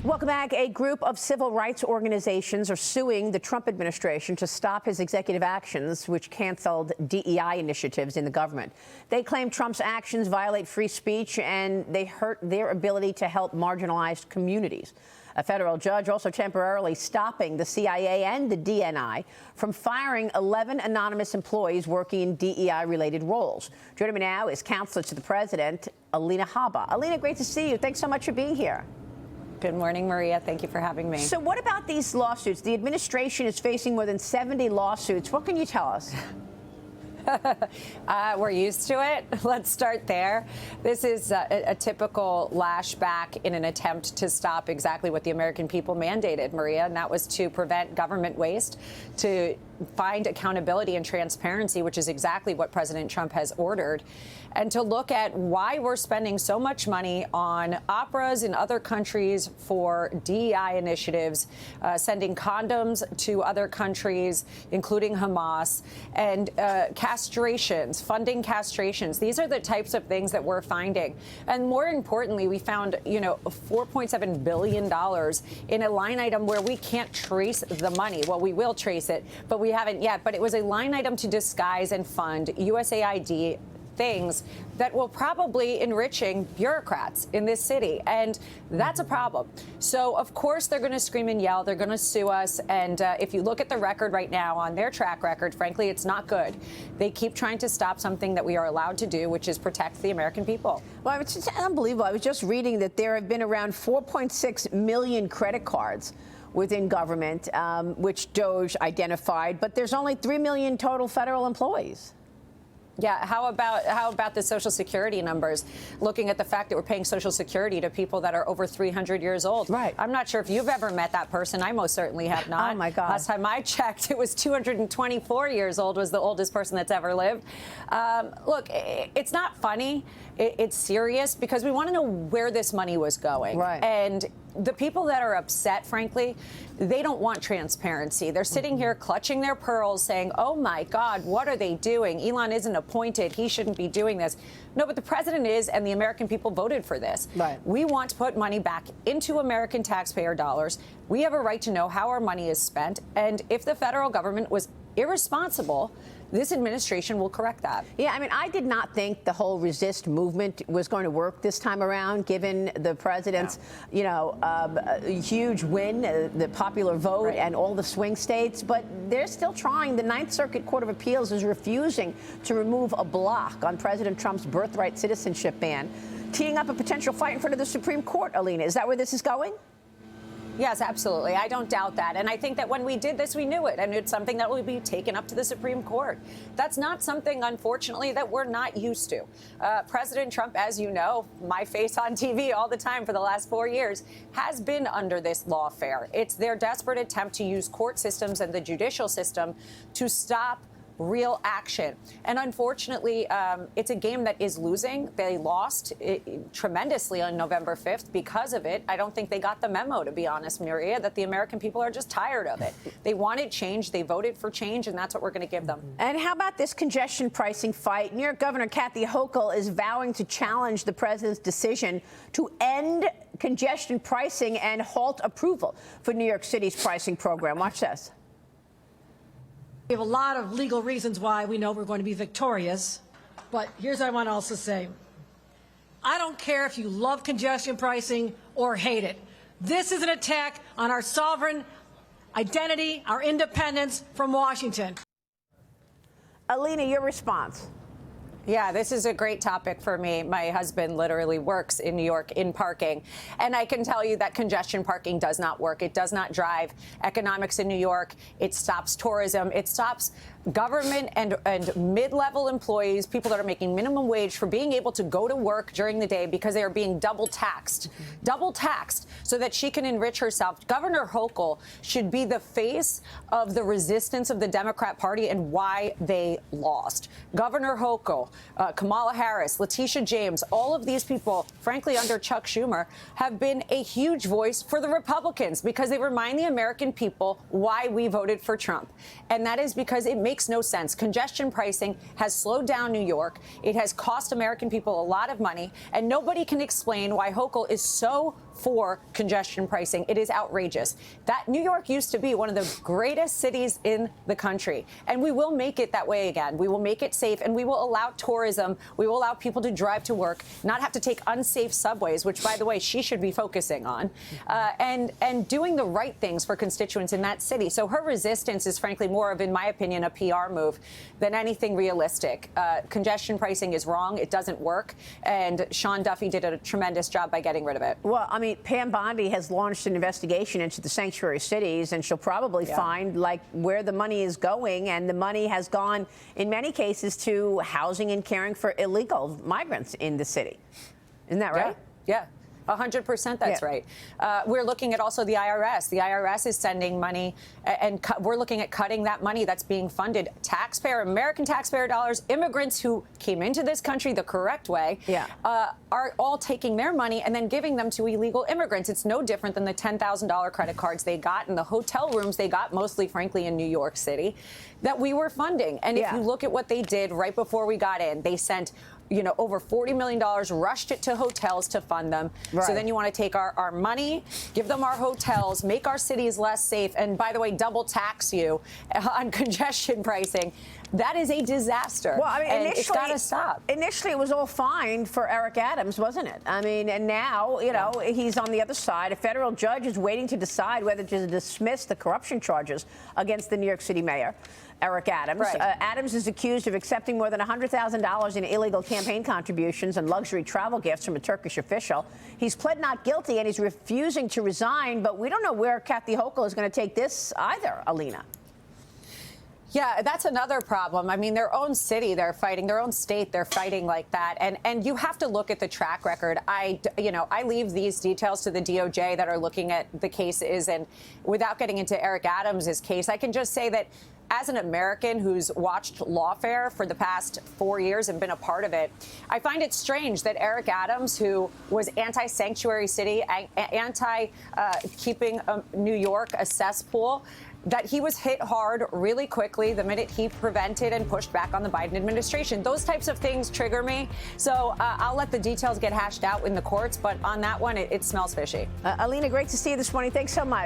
Welcome back. A group of civil rights organizations are suing the Trump administration to stop his executive actions, which canceled DEI initiatives in the government. They claim Trump's actions violate free speech and they hurt their ability to help marginalized communities. A federal judge also temporarily stopping the CIA and the DNI from firing 11 anonymous employees working in DEI-related roles. Joining me now is counselor to the president, Alina Habba. Alina, great to see you. Thanks so much for being here. Good morning, Maria. Thank you for having me. So what about these lawsuits? The administration is facing more than 70 lawsuits. What can you tell us? We're used to it. Let's start there. This is a typical lashback in an attempt to stop exactly what the American people mandated, Maria, and that was to prevent government waste, to find accountability and transparency, which is exactly what President Trump has ordered, and to look at why we're spending so much money on operas in other countries for DEI initiatives, sending condoms to other countries, including Hamas, and castrations, funding castrations. These are the types of things that we're finding. And more importantly, we found, $4.7 billion in a line item where we can't trace the money. Well, we will trace it, but we haven't yet. But it was a line item to disguise and fund USAID things that will probably enriching bureaucrats in this city. And that's a problem. So, of course, they're going to scream and yell. They're going to sue us. And if you look at the record right now on their track record, frankly, it's not good. They keep trying to stop something that we are allowed to do, which is protect the American people. Well, it's just unbelievable. I was just reading that there have been around 4.6 million credit cards within government, which DOGE identified. But there's only 3 million total federal employees. Yeah, how about the Social Security numbers? Looking at the fact that we're paying Social Security to people that are over 300 years old. Right. I'm not sure if you've ever met that person. I most certainly have not. Oh, my God. Last time I checked, it was 224 years old was the oldest person that's ever lived. Look, it's not funny. It's serious because we want to know where this money was going. Right. And the people that are upset, frankly, they don't want transparency. They're sitting here clutching their pearls saying, oh, my God, what are they doing? Elon isn't appointed. He shouldn't be doing this. No, but the president is, and the American people voted for this. Right. We want to put money back into American taxpayer dollars. We have a right to know how our money is spent. And if the federal government was irresponsible, this administration will correct that. Yeah, I mean, I did not think the whole resist movement was going to work this time around, given the president's, huge win, the popular vote, and all the swing states. But they're still trying. The Ninth Circuit Court of Appeals is refusing to remove a block on President Trump's birthright citizenship ban, teeing up a potential fight in front of the Supreme Court, Alina. Is that where this is going? Yes, absolutely. I don't doubt that. And I think that when we did this, we knew it. And it's something that will be taken up to the Supreme Court. That's not something, unfortunately, that we're not used to. President Trump, as you know, my face on TV all the time for the last 4 years, has been under this lawfare. It's their desperate attempt to use court systems and the judicial system to stop real action. And unfortunately, it's a game that is losing. They lost tremendously on November 5th because of it. I don't think they got the memo, to be honest, Maria, that the American people are just tired of it. They wanted change. They voted for change, and that's what we're going to give them. And how about this congestion pricing fight? New York Governor Kathy Hochul is vowing to challenge the president's decision to end congestion pricing and halt approval for New York City's pricing program. Watch this. We have a lot of legal reasons why we know we're going to be victorious, but here's what I want to also say. I don't care if you love congestion pricing or hate it. This is an attack on our sovereign identity, our independence from Washington. Alina, your response. Yeah, this is a great topic for me. My husband literally works in New York in parking, and I can tell you that congestion parking does not work. It does not drive economics in New York. It stops tourism. It stops government and mid-level employees, people that are making minimum wage, for being able to go to work during the day because they are being double taxed so that she can enrich herself. Governor Hochul should be the face of the resistance of the Democrat Party and why they lost. Governor Hochul, Kamala Harris, Letitia James, all of these people, frankly, under Chuck Schumer, have been a huge voice for the Republicans because they remind the American people why we voted for Trump. And that is because it makes no sense. Congestion pricing has slowed down New York. It has cost American people a lot of money. And nobody can explain why Hochul is so for congestion pricing. It is outrageous. That New York used to be one of the greatest cities in the country, and we will make it that way again. We will make it safe, and we will allow tourism. We will allow people to drive to work, not have to take unsafe subways, which, by the way, she should be focusing on, and doing the right things for constituents in that city. So her resistance is, frankly, more of, in my opinion, a PR move than anything realistic. Congestion pricing is wrong. It doesn't work, and Sean Duffy did a tremendous job by getting rid of it. Well, I mean, Pam Bondi has launched an investigation into the sanctuary cities, and she'll probably find, like, where the money is going, and the money has gone, in many cases, to housing and caring for illegal migrants in the city. Isn't that right? Yeah. 100%, that's right. We're looking at also the IRS. The IRS is sending money, and we're looking at cutting that money that's being funded. American taxpayer dollars, immigrants who came into this country the correct way, are all taking their money and then giving them to illegal immigrants. It's no different than the $10,000 credit cards they got and the hotel rooms they got, mostly, frankly, in New York City, that we were funding. And if you look at what they did right before we got in, they sent over $40 million, rushed it to hotels to fund them. Right. So then you want to take our money, give them our hotels, make our cities less safe, and, by the way, double tax you on congestion pricing. That is a disaster. Well, I mean, and initially, it's got to stop. Initially, it was all fine for Eric Adams, wasn't it? I mean, and now, he's on the other side. A federal judge is waiting to decide whether to dismiss the corruption charges against the New York City mayor, Eric Adams. Right. Adams is accused of accepting more than $100,000 in illegal campaign contributions and luxury travel gifts from a Turkish official. He's pled not guilty, and he's refusing to resign, but we don't know where Kathy Hochul is going to take this either, Alina. Yeah, that's another problem. I mean, their own city, they're fighting, their own state, they're fighting like that. And you have to look at the track record. I leave these details to the DOJ that are looking at the cases. And without getting into Eric Adams' case, I can just say that as an American who's watched lawfare for the past 4 years and been a part of it, I find it strange that Eric Adams, who was anti-sanctuary city, anti-keeping New York a cesspool, that he was hit hard really quickly the minute he prevented and pushed back on the Biden administration. Those types of things trigger me. So I'll let the details get hashed out in the courts. But on that one, it smells fishy. Alina, great to see you this morning. Thanks so much.